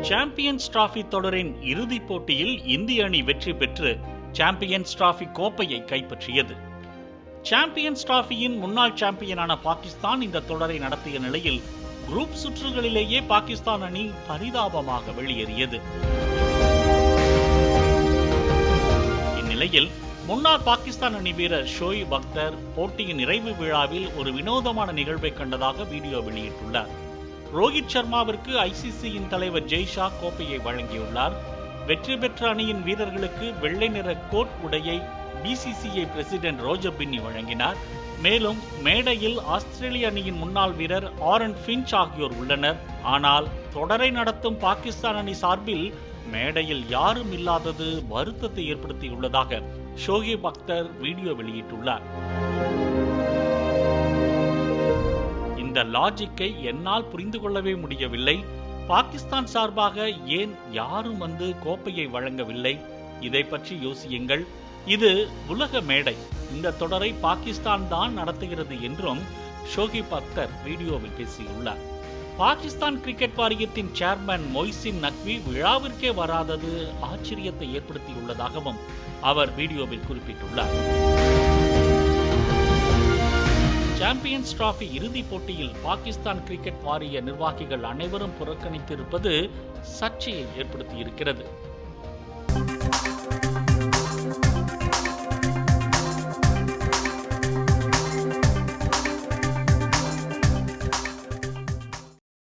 Champions trophy தொடரின் இறுதிப் போட்டியில் இந்திய அணி வெற்றி பெற்று சாம்பியன்ஸ் டிராபி கோப்பையை கைப்பற்றியது. சாம்பியன்ஸ் டிராபியின் முன்னாள் சாம்பியனான பாகிஸ்தான் இந்த தொடரை நடத்திய நிலையில் குரூப் சுற்றுகளிலேயே பாகிஸ்தான் அணி பரிதாபமாக வெளியேறியது. இந்நிலையில் முன்னாள் பாகிஸ்தான் அணி வீரர் ஷோயிப் அக்தர் போட்டியின் நிறைவு விழாவில் ஒரு வினோதமான நிகழ்வை கண்டதாக வீடியோ வெளியிட்டுள்ளார். ரோஹித் சர்மாவிற்கு ஐசிசியின் தலைவர் ஜெய்ஷா கோப்பையை வழங்கியுள்ளார். வெற்றி பெற்ற அணியின் வீரர்களுக்கு வெள்ளை நிற கோட் உடையை பிசிசிஐ பிரசிடென்ட் ரோஜர் பின்னி வழங்கினார். மேலும் மேடையில் ஆஸ்திரேலிய அணியின் முன்னாள் வீரர் ஆரன் ஃபின்ச் ஆகியோர் உள்ளனர். ஆனால் தொடரை நடத்தும் பாகிஸ்தான் அணி சார்பில் மேடையில் யாரும் இல்லாதது வருத்தத்தை ஏற்படுத்தியுள்ளதாக ஷோயிப் அக்தர் வீடியோ வெளியிட்டுள்ளார். இந்த லாஜிக்கை என்னால் புரிந்து கொள்ளவே முடியவில்லை. பாகிஸ்தான் சார்பாக ஏன் யாரும் வந்து கோப்பையை வழங்கவில்லை? இதை பற்றி யோசியுங்கள். இது உலக மேடை. இந்த தொடரை பாகிஸ்தான் தான் நடத்துகிறது என்றும் ஷோயிப் அக்தர் வீடியோவில் பேசியுள்ளார். பாகிஸ்தான் கிரிக்கெட் வாரியத்தின் சேர்மன் மொய்சின் நக்வி விழாவிற்கே வராதது ஆச்சரியத்தை ஏற்படுத்தியுள்ளதாகவும் அவர் வீடியோவில் குறிப்பிட்டுள்ளார். சாம்பியன்ஸ் டிராபி இறுதிப் போட்டியில் பாகிஸ்தான் கிரிக்கெட் வாரிய நிர்வாகிகள் அனைவரும் புறக்கணித்திருப்பது சர்ச்சையை ஏற்படுத்தியிருக்கிறது.